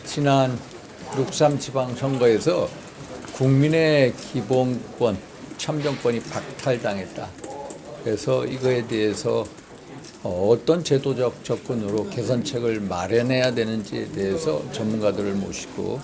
지난 6.3 지방선거에서 국민의 기본권, 참정권이 박탈당했다. 그래서 이거에 대해서 어떤 제도적 접근으로 개선책을 마련해야 되는지에 대해서 전문가들을 모시고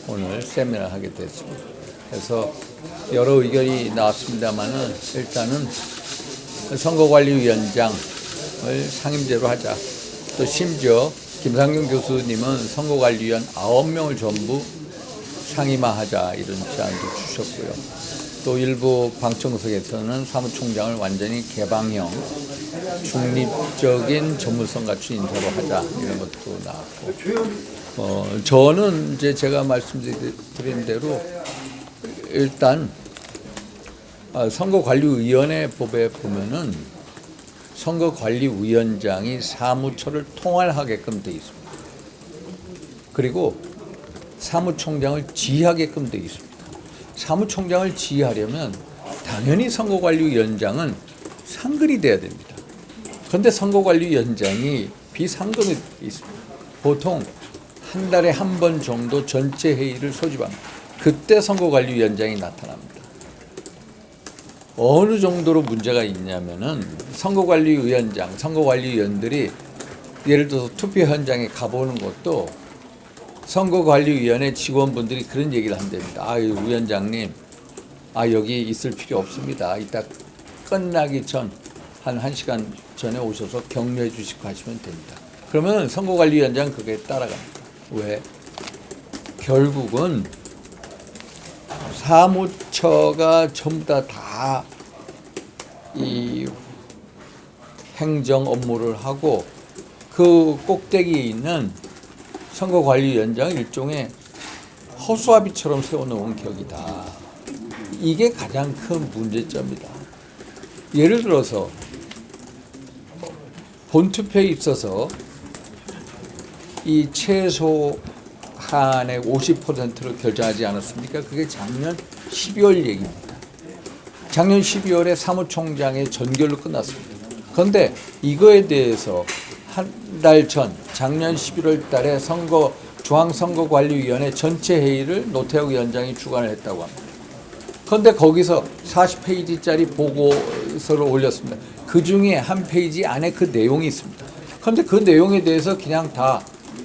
오늘 세미나를 하게 됐습니다. 그래서 여러 의견이 나왔습니다만은 일단은 선거관리위원장을 상임제로 하자. 또 심지어 김상경 교수님은 선거관리위원 9명을 전부 상임화하자 이런 제안도 주셨고요. 또 일부 방청석에서는 사무총장을 완전히 개방형 중립적인 전문성 갖춘 인사로 하자 이런 것도 나왔고, 저는 이제 제가 말씀드린 대로 일단 선거관리위원회 법에 보면은 선거관리위원장이 사무처를 통할하게끔 돼 있습니다. 그리고 사무총장을 지휘하게끔 돼 있습니다. 사무총장을 지휘하려면 당연히 선거관리위원장은 상근이 돼야 됩니다. 그런데 선거관리위원장이 비상근이 있습니다. 보통 한 달에 한 번 정도 전체 회의를 소집합니다. 그때 선거관리위원장이 나타납니다. 어느 정도로 문제가 있냐면은 선거관리위원장, 선거관리위원들이 예를 들어서 투표 현장에 가보는 것도 선거관리위원회 직원분들이 그런 얘기를 한답니다. 아유, 위원장님, 여기 있을 필요 없습니다. 이따 끝나기 전, 한 1시간 전에 오셔서 격려해 주시고 하시면 됩니다. 그러면 선거관리위원장은 그게 따라갑니다. 왜? 결국은 사무처가 전부 다 이 행정 업무를 하고 그 꼭대기에 있는 선거관리위원장 일종의 허수아비처럼 세워놓은 격이다. 이게 가장 큰 문제점이다. 예를 들어서 본투표에 있어서 이 최소한의 50%를 결정하지 않았습니까? 그게 작년 12월 얘기입니다. 작년 12월에 사무총장의 전결로 끝났습니다. 그런데 이거에 대해서 한 달 전, 작년 11월 달에 중앙선거관리위원회 전체 회의를 노태우 위원장이 주관을 했다고 합니다. 그런데 거기서 40페이지짜리 보고서를 올렸습니다. 그 중에 한 페이지 안에 그 내용이 있습니다. 그런데 그 내용에 대해서 그냥 다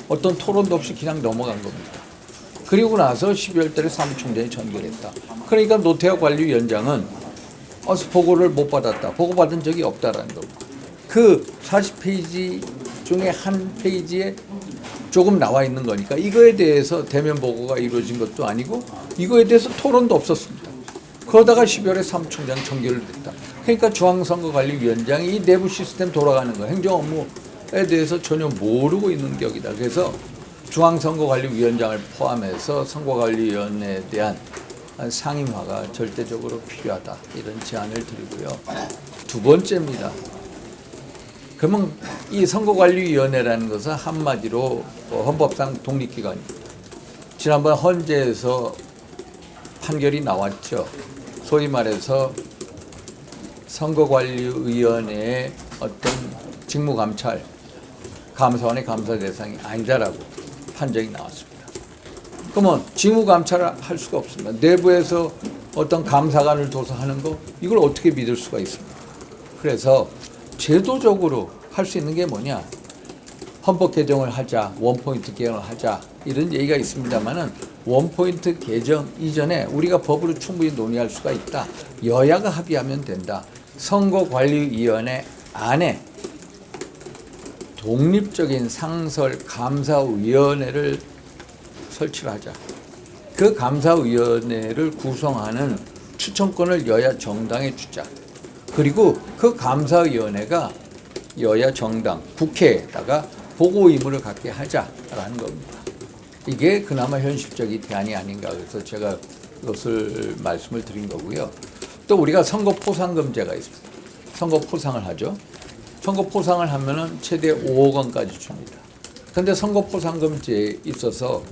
어떤 토론도 없이 그냥 넘어간 겁니다. 그리고 나서 12월 달에 사무총장이 전결했다. 그러니까 노태우 관리위원장은 보고를 못 받았다. 보고받은 적이 없다라는 겁니다. 그 40페이지 중에 한 페이지에 조금 나와 있는 거니까 이거에 대해서 대면 보고가 이루어진 것도 아니고 이거에 대해서 토론도 없었습니다. 그러다가 12월에 사무총장 전결을 했다. 그러니까 중앙선거관리위원장이 이 내부 시스템 돌아가는 거, 행정 업무에 대해서 전혀 모르고 있는 격이다. 그래서 중앙선거관리위원장을 포함해서 선거관리위원회에 대한 상임화가 절대적으로 필요하다. 이런 제안을 드리고요. 두 번째입니다. 그러면 이 선거관리위원회라는 것은 한마디로 헌법상 독립기관입니다. 지난번 헌재에서 판결이 나왔죠. 소위 말해서 선거관리위원회의 어떤 직무감찰, 감사원의 감사 대상이 아니다라고 판정이 나왔습니다. 그러면 직무감찰을 할 수가 없습니다. 내부에서 어떤 감사관을 둬서 하는 거, 이걸 어떻게 믿을 수가 있습니까? 그래서 제도적으로 할 수 있는 게 뭐냐? 헌법 개정을 하자, 원포인트 개정을 하자, 이런 얘기가 있습니다만은 원포인트 개정 이전에 우리가 법으로 충분히 논의할 수가 있다. 여야가 합의하면 된다. 선거관리위원회 안에 독립적인 상설 감사위원회를 설치를 하자. 그 감사위원회를 구성하는 추천권을 여야 정당에 주자. 그리고 그 감사위원회가 여야 정당, 국회에다가 보고 의무를 갖게 하자라는 겁니다. 이게 그나마 현실적인 대안이 아닌가 그래서 제가 이것을 말씀을 드린 거고요. 또 우리가 선거 포상금제가 있습니다. 선거 포상을 하죠. 선거 포상을 하면은 최대 5억 원까지 줍니다. 그런데 선거 포상금제에 있어서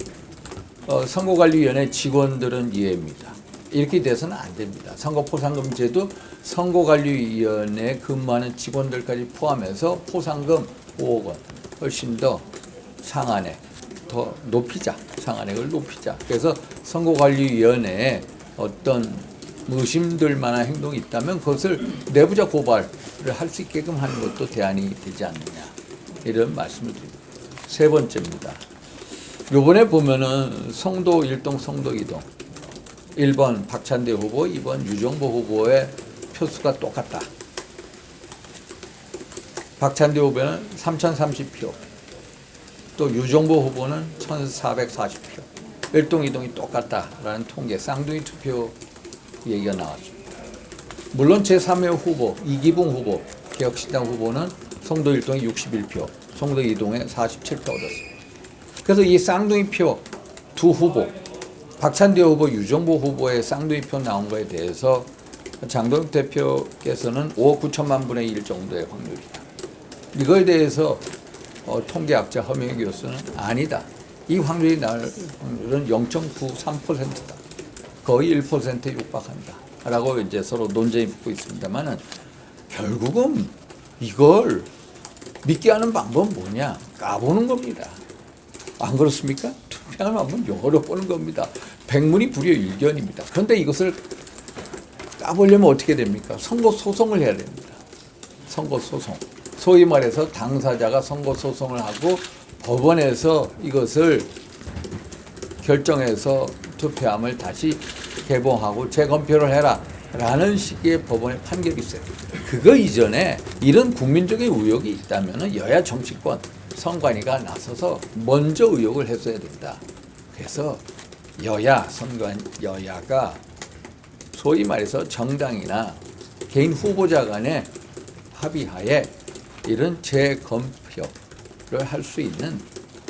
선거관리위원회 직원들은 이해입니다. 이렇게 돼서는 안 됩니다. 선거포상금제도 선거관리위원회에 근무하는 직원들까지 포함해서 포상금 5억 원, 훨씬 더 상한에 더 높이자. 상한액을 높이자. 그래서 선거관리위원회에 어떤 의심될 만한 행동이 있다면 그것을 내부자 고발을 할 수 있게끔 하는 것도 대안이 되지 않느냐. 이런 말씀을 드립니다. 세 번째입니다. 요번에 보면은 성도 1동, 성도 2동. 1번 박찬대 후보, 2번 유정보 후보의 표수가 똑같다. 박찬대 후보는 3,030표, 또 유정보 후보는 1,440표. 1동, 2동이 똑같다라는 통계, 쌍둥이 투표 얘기가 나왔습니다. 물론 제3의 후보, 이기붕 후보, 개혁신당 후보는 성도 1동에 61표, 성도 2동에 47표 얻었습니다. 그래서 이 쌍둥이 표 두 후보, 박찬대 후보, 유정보 후보의 쌍둥이 표 나온 거에 대해서 장동혁 대표께서는 5억 9천만 분의 1 정도의 확률이다. 이거에 대해서 통계학자 허명희 교수는 아니다. 이 확률이 나올 확률은 0.93%다. 거의 1%에 육박한다. 라고 이제 서로 논쟁이 붙고 있습니다만은 결국은 이걸 믿게 하는 방법은 뭐냐? 까보는 겁니다. 안 그렇습니까? 투표하는 방법은 열어보는 겁니다. 백문이 불여일견입니다. 그런데 이것을 까보려면 어떻게 됩니까? 선거 소송을 해야 됩니다. 선거 소송. 소위 말해서 당사자가 선거 소송을 하고 법원에서 이것을 결정해서 투표함을 다시 개봉하고 재검표를 해라 라는 식의 법원의 판결이 있어요. 그거 이전에 이런 국민적인 의혹이 있다면 여야 정치권 선관위가 나서서 먼저 의혹을 해소해야 된다. 그래서 여야가 소위 말해서 정당이나 개인 후보자 간의 합의하에 이런 재검표를 할 수 있는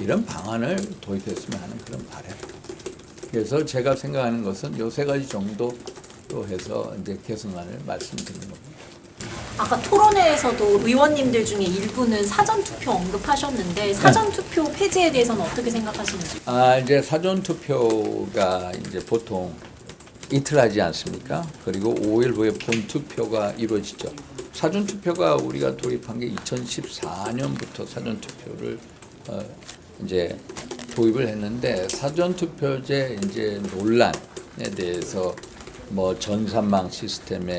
이런 방안을 도입했으면 하는 그런 바람. 그래서 제가 생각하는 것은 요 세 가지 정도로 해서 이제 개선안을 말씀드리는 겁니다. 아까 토론회에서도 의원님들 중에 일부는 사전투표 언급하셨는데 사전투표 폐지에 대해서는 어떻게 생각하시는지? 이제 사전투표가 이제 보통 이틀 하지 않습니까? 그리고 5일 후에 본투표가 이루어지죠. 사전투표가 우리가 도입한 게 2014년부터 사전투표를 이제 도입을 했는데 사전투표제 이제 논란에 대해서 뭐 전산망 시스템에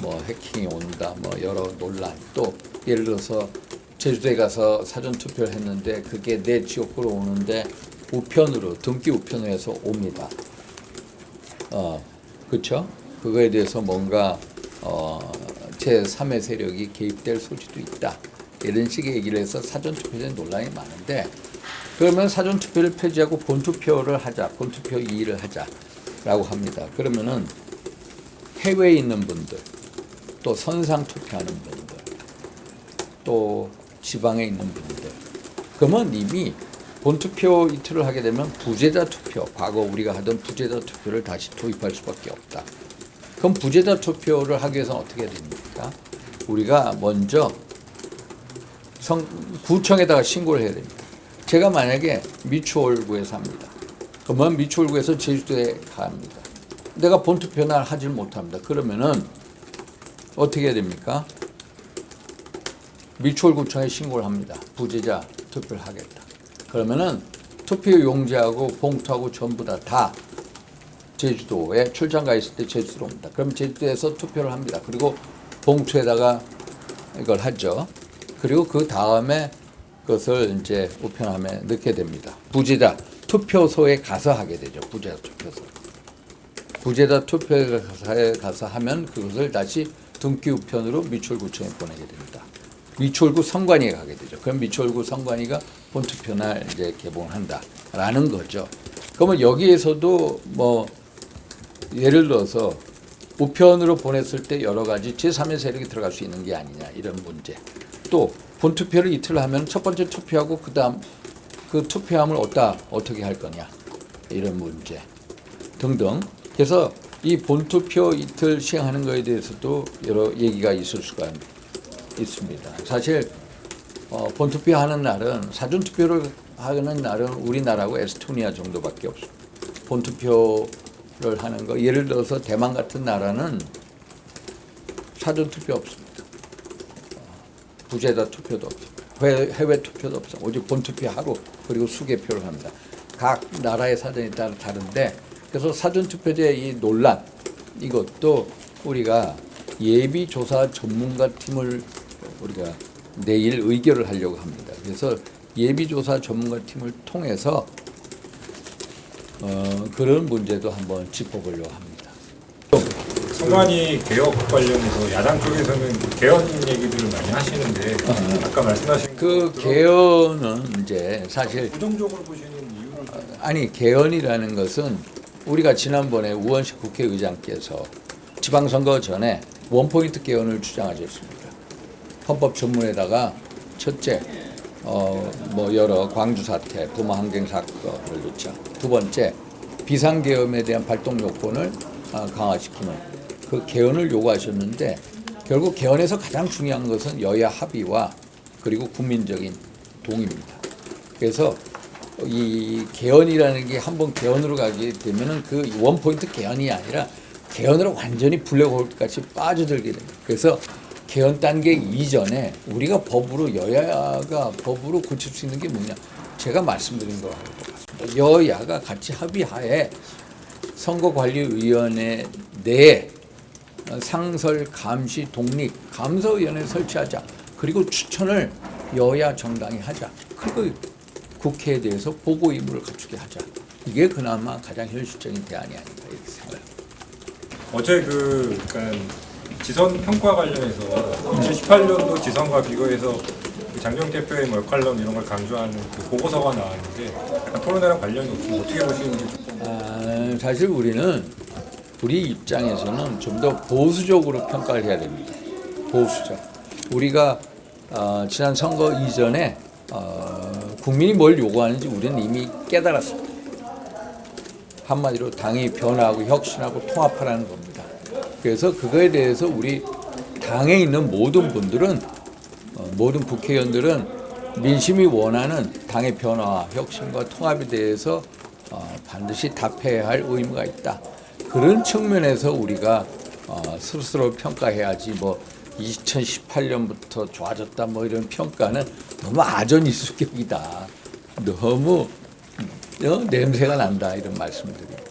뭐 해킹이 온다, 뭐 여러 논란, 또 예를 들어서 제주도에 가서 사전 투표를 했는데 그게 내 지역구로 오는데 우편으로 등기 우편으로 해서 옵니다. 그렇죠? 그거에 대해서 뭔가 제3의 세력이 개입될 소지도 있다. 이런 식의 얘기를 해서 사전 투표에 논란이 많은데 그러면 사전 투표를 폐지하고 본투표를 하자, 본투표 2일을 하자라고 합니다. 그러면은 해외에 있는 분들, 또 선상 투표하는 분들, 또 지방에 있는 분들, 그러면 이미 본투표 이틀을 하게 되면 부재자 투표, 과거 우리가 하던 부재자 투표를 다시 도입할 수밖에 없다. 그럼 부재자 투표를 하기 위해서는 어떻게 해야 됩니까? 우리가 먼저 구청에다가 신고를 해야 됩니다. 제가 만약에 미추홀구에 삽니다. 그러면 미추홀구에서 제주도에 갑니다. 내가 본투표 날 하질 못합니다. 그러면은 어떻게 해야 됩니까? 미추홀구청에 신고를 합니다. 부재자 투표를 하겠다. 그러면은 투표 용지하고 봉투하고 전부 다 제주도에 출장 가 있을 때 제주도로 옵니다. 그럼 제주도에서 투표를 합니다. 그리고 봉투에다가 이걸 하죠. 그리고 그 다음에 그것을 이제 우편함에 넣게 됩니다. 투표소에 가서 하게 되죠. 부재자 투표소. 부재자 투표소에 가서 하면 그것을 다시 등기 우편으로 미추홀구청에 보내게 됩니다. 미추홀구 선관위에 가게 되죠. 그럼 미추홀구 선관위가 본투표날 이제 개봉한다라는 거죠. 그러면 여기에서도 뭐 예를 들어서 우편으로 보냈을 때 여러 가지 제3의 세력이 들어갈 수 있는 게 아니냐 이런 문제. 또 본투표를 이틀 하면 첫 번째 투표하고 그다음 그 투표함을 어떻게 할 거냐 이런 문제 등등. 그래서 이 본투표 이틀 시행하는 것에 대해서도 여러 얘기가 있을 수가 있습니다. 사실 본투표 하는 날은 사전투표를 하는 날은 우리나라하고 에스토니아 정도밖에 없습니다. 본투표를 하는 거 예를 들어서 대만 같은 나라는 사전투표 없습니다. 부재자 투표도 없습니다. 해외 투표도 없어. 오직 본투표 하루 그리고 수개표를 합니다. 각 나라의 사전이 따라 다른데 그래서 사전투표제 이 논란 이것도 우리가 예비조사 전문가팀을 우리가 내일 의결을 하려고 합니다. 그래서 예비조사 전문가팀을 통해서 그런 문제도 한번 짚어보려고 합니다. 선관위 개혁 관련해서 야당 쪽에서는 개헌 얘기들을 많이 하시는데 아까 말씀하신 그 개헌은 이제 사실 부정적으로 보시는 이유를 아니 개헌이라는 것은 우리가 지난번에 우원식 국회의장께서 지방선거 전에 원포인트 개헌을 주장하셨습니다. 헌법 전문에다가 첫째 뭐 여러 광주 사태, 부마 항쟁 사건을 넣자. 두 번째 비상계엄에 대한 발동 요건을 강화시키는 그 개헌을 요구하셨는데 결국 개헌에서 가장 중요한 것은 여야 합의와 그리고 국민적인 동의입니다. 그래서 이 개헌이라는 게 한번 개헌으로 가게 되면은 그 원포인트 개헌이 아니라 개헌으로 완전히 블랙홀 같이 빠져들게 됩니다. 그래서 개헌 단계 이전에 우리가 법으로 여야가 법으로 고칠 수 있는 게 뭐냐? 제가 말씀드린 것 같습니다. 여야가 같이 합의하에 선거관리위원회 내에 상설 감시 독립 감사위원회 설치하자. 그리고 추천을 여야 정당이 하자. 그리고 국회에 대해서 보고 의무를 갖추게 하자. 이게 그나마 가장 현실적인 대안이 아닌가 이렇게 생각합니다. 어제 그러니까 지선 평가 관련해서 2018년도 지선과 비교해서 그 장경 대표의 뭐 역할론 이런 걸 강조하는 그 보고서가 나왔는데 약간 토론회랑 관련이 없으면 어떻게 보시는지 사실 우리 입장에서는 좀 더 보수적으로 평가를 해야 됩니다. 보수적. 우리가 지난 선거 이전에 국민이 뭘 요구하는지 우리는 이미 깨달았습니다. 한마디로 당이 변화하고 혁신하고 통합하라는 겁니다. 그래서 그거에 대해서 우리 당에 있는 모든 분들은 모든 국회의원들은 민심이 원하는 당의 변화와 혁신과 통합에 대해서 반드시 답해야 할 의무가 있다. 그런 측면에서 우리가 스스로 평가해야지 뭐 2018년부터 좋아졌다 뭐 이런 평가는 너무 아전인수격이다. 너무 냄새가 난다 이런 말씀드립니다.